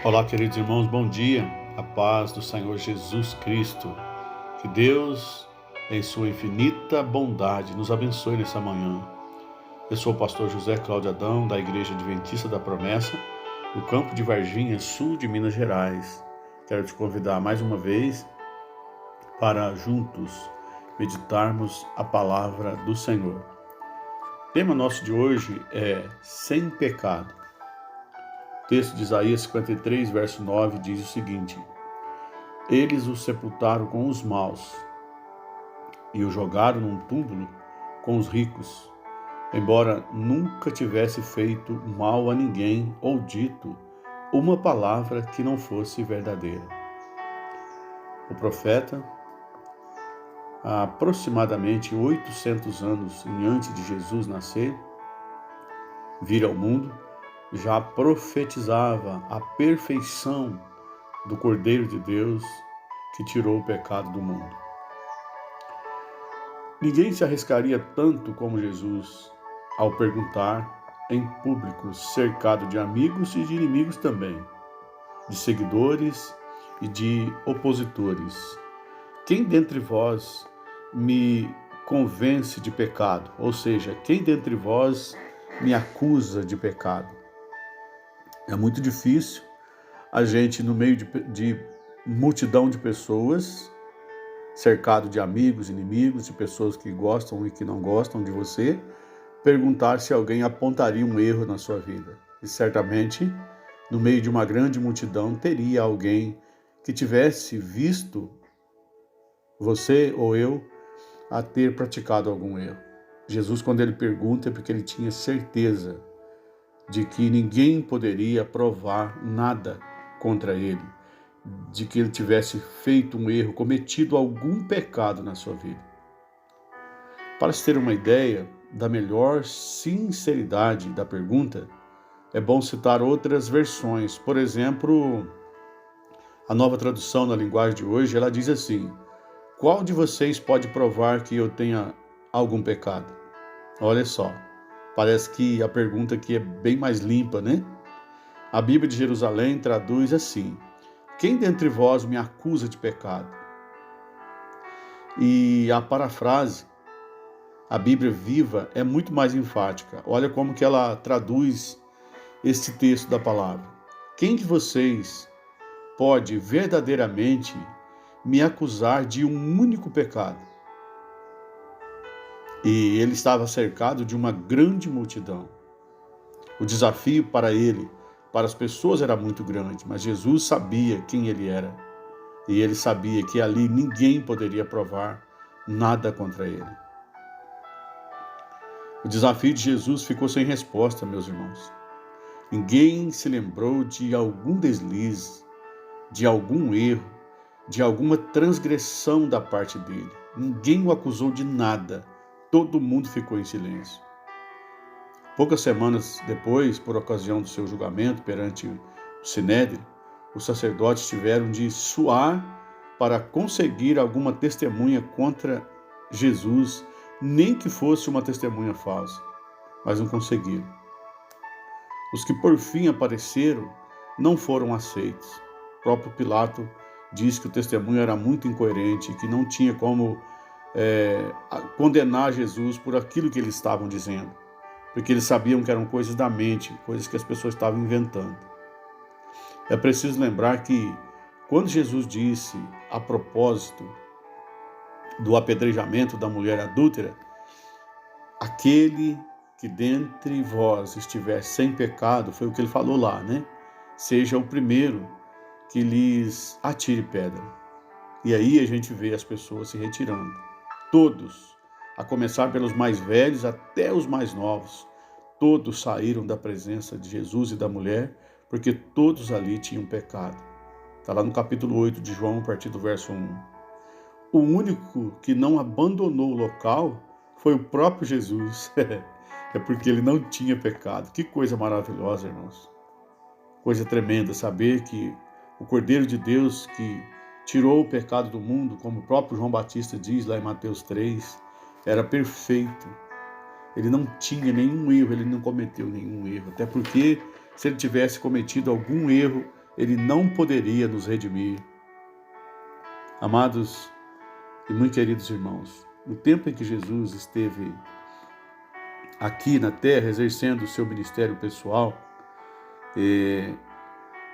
Olá, queridos irmãos, bom dia. A paz do Senhor Jesus Cristo. Que Deus, em sua infinita bondade, nos abençoe nessa manhã. Eu sou o pastor José Cláudio Adão, da Igreja Adventista da Promessa, no campo de Varginha, sul de Minas Gerais. Quero te convidar mais uma vez para juntos meditarmos a palavra do Senhor. O tema nosso de hoje é Sem Pecado. O texto de Isaías 53, verso 9, diz o seguinte: Eles o sepultaram com os maus e o jogaram num túmulo com os ricos, embora nunca tivesse feito mal a ninguém ou dito uma palavra que não fosse verdadeira. O profeta, há aproximadamente 800 anos antes de Jesus nascer, vir ao mundo, já profetizava a perfeição do Cordeiro de Deus que tirou o pecado do mundo. Ninguém se arriscaria tanto como Jesus ao perguntar em público, cercado de amigos e de inimigos também, de seguidores e de opositores: quem dentre vós me convence de pecado? Ou seja, quem dentre vós me acusa de pecado? É muito difícil a gente, no meio de multidão de pessoas, cercado de amigos, inimigos, de pessoas que gostam e que não gostam de você, perguntar se alguém apontaria um erro na sua vida. E certamente, no meio de uma grande multidão, teria alguém que tivesse visto você ou eu a ter praticado algum erro. Jesus, quando ele pergunta, é porque ele tinha certeza de que ninguém poderia provar nada contra ele, de que ele tivesse feito um erro, cometido algum pecado na sua vida. Para se ter uma ideia da melhor sinceridade da pergunta, é bom citar outras versões. Por exemplo, a Nova Tradução na linguagem de hoje, ela diz assim: qual de vocês pode provar que eu tenha algum pecado? Olha só, parece que a pergunta aqui é bem mais limpa, né? A Bíblia de Jerusalém traduz assim: quem dentre vós me acusa de pecado? E a parafrase, a Bíblia Viva, é muito mais enfática. Olha como que ela traduz este texto da palavra. Quem de vocês pode verdadeiramente me acusar de um único pecado? E ele estava cercado de uma grande multidão. O desafio para ele, para as pessoas, era muito grande, mas Jesus sabia quem ele era. E ele sabia que ali ninguém poderia provar nada contra ele. O desafio de Jesus ficou sem resposta, meus irmãos. Ninguém se lembrou de algum deslize, de algum erro, de alguma transgressão da parte dele. Ninguém o acusou de nada. Todo mundo ficou em silêncio. Poucas semanas depois, por ocasião do seu julgamento perante o Sinédrio, os sacerdotes tiveram de suar para conseguir alguma testemunha contra Jesus, nem que fosse uma testemunha falsa, mas não conseguiram. Os que por fim apareceram não foram aceitos. O próprio Pilato diz que o testemunho era muito incoerente, que não tinha como condenar Jesus por aquilo que eles estavam dizendo, porque eles sabiam que eram coisas da mente, coisas que as pessoas estavam inventando. É preciso lembrar que quando Jesus disse a propósito do apedrejamento da mulher adúltera, aquele que dentre vós estiver sem pecado, foi o que ele falou lá, né? Seja o primeiro que lhes atire pedra. E aí a gente vê as pessoas se retirando. Todos, a começar pelos mais velhos até os mais novos, todos saíram da presença de Jesus e da mulher, porque todos ali tinham pecado. Está lá no capítulo 8 de João, a partir do verso 1. O único que não abandonou o local foi o próprio Jesus. É porque ele não tinha pecado. Que coisa maravilhosa, irmãos. Coisa tremenda saber que o Cordeiro de Deus que tirou o pecado do mundo, como o próprio João Batista diz lá em Mateus 3, era perfeito. Ele não tinha nenhum erro, ele não cometeu nenhum erro. Até porque, se ele tivesse cometido algum erro, ele não poderia nos redimir. Amados e muito queridos irmãos, no tempo em que Jesus esteve aqui na terra, exercendo o seu ministério pessoal,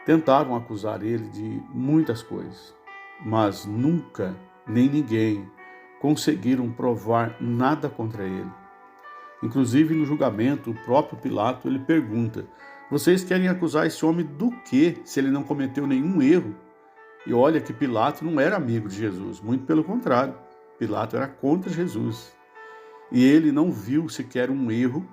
tentavam acusar ele de muitas coisas, mas nunca, nem ninguém, conseguiram provar nada contra ele. Inclusive, no julgamento, o próprio Pilato, ele pergunta: vocês querem acusar esse homem do quê, se ele não cometeu nenhum erro? E olha que Pilato não era amigo de Jesus, muito pelo contrário, Pilato era contra Jesus. E ele não viu sequer um erro,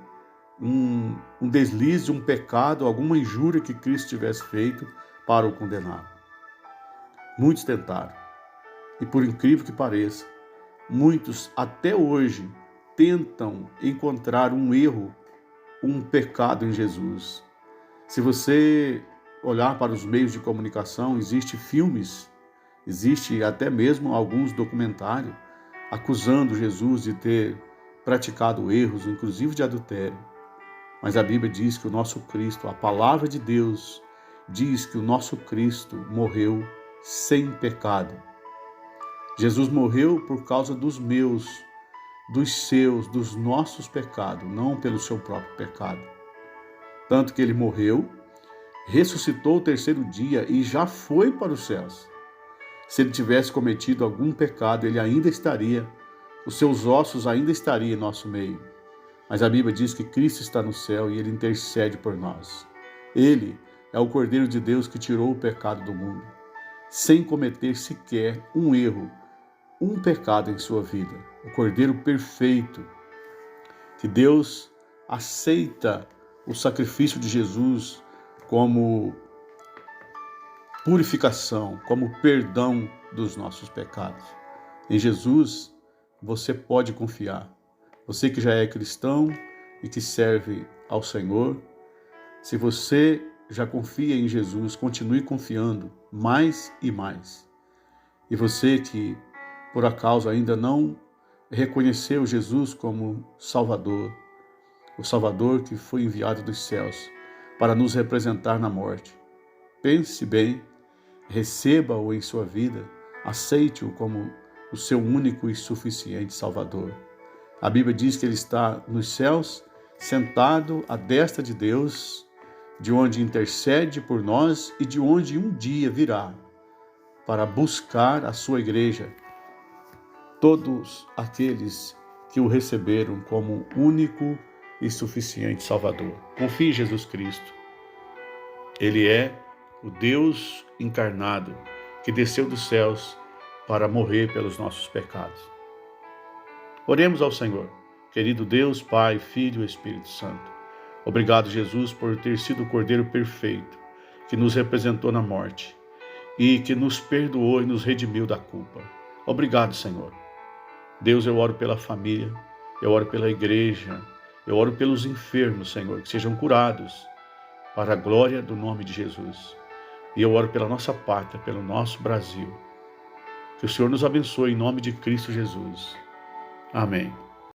um deslize, um pecado, alguma injúria que Cristo tivesse feito para o condenar. Muitos tentaram. E por incrível que pareça, muitos até hoje tentam encontrar um erro, um pecado em Jesus. Se você olhar para os meios de comunicação, existem filmes, existe até mesmo alguns documentários acusando Jesus de ter praticado erros, inclusive de adultério. Mas a Bíblia diz que o nosso Cristo, a palavra de Deus, diz que o nosso Cristo morreu sem pecado. Jesus morreu por causa dos meus, dos seus, dos nossos pecados, não pelo seu próprio pecado. Tanto que ele morreu, ressuscitou o terceiro dia e já foi para os céus. Se ele tivesse cometido algum pecado, ele ainda estaria, os seus ossos ainda estariam em nosso meio. Mas a Bíblia diz que Cristo está no céu e ele intercede por nós. Ele é o Cordeiro de Deus que tirou o pecado do mundo, sem cometer sequer um erro, um pecado em sua vida. O Cordeiro perfeito, que Deus aceita o sacrifício de Jesus como purificação, como perdão dos nossos pecados. Em Jesus, você pode confiar. Você que já é cristão e que serve ao Senhor, se você já confia em Jesus, continue confiando mais e mais. E você que, por acaso, ainda não reconheceu Jesus como Salvador, o Salvador que foi enviado dos céus para nos representar na morte, pense bem, receba-o em sua vida, aceite-o como o seu único e suficiente Salvador. A Bíblia diz que ele está nos céus, sentado à destra de Deus, de onde intercede por nós e de onde um dia virá para buscar a sua igreja, todos aqueles que o receberam como único e suficiente Salvador. Confie em Jesus Cristo. Ele é o Deus encarnado que desceu dos céus para morrer pelos nossos pecados. Oremos ao Senhor. Querido Deus, Pai, Filho e Espírito Santo, obrigado, Jesus, por ter sido o Cordeiro perfeito que nos representou na morte e que nos perdoou e nos redimiu da culpa. Obrigado, Senhor. Deus, eu oro pela família, eu oro pela igreja, eu oro pelos enfermos, Senhor, que sejam curados para a glória do nome de Jesus. E eu oro pela nossa pátria, pelo nosso Brasil. Que o Senhor nos abençoe em nome de Cristo Jesus. Amém.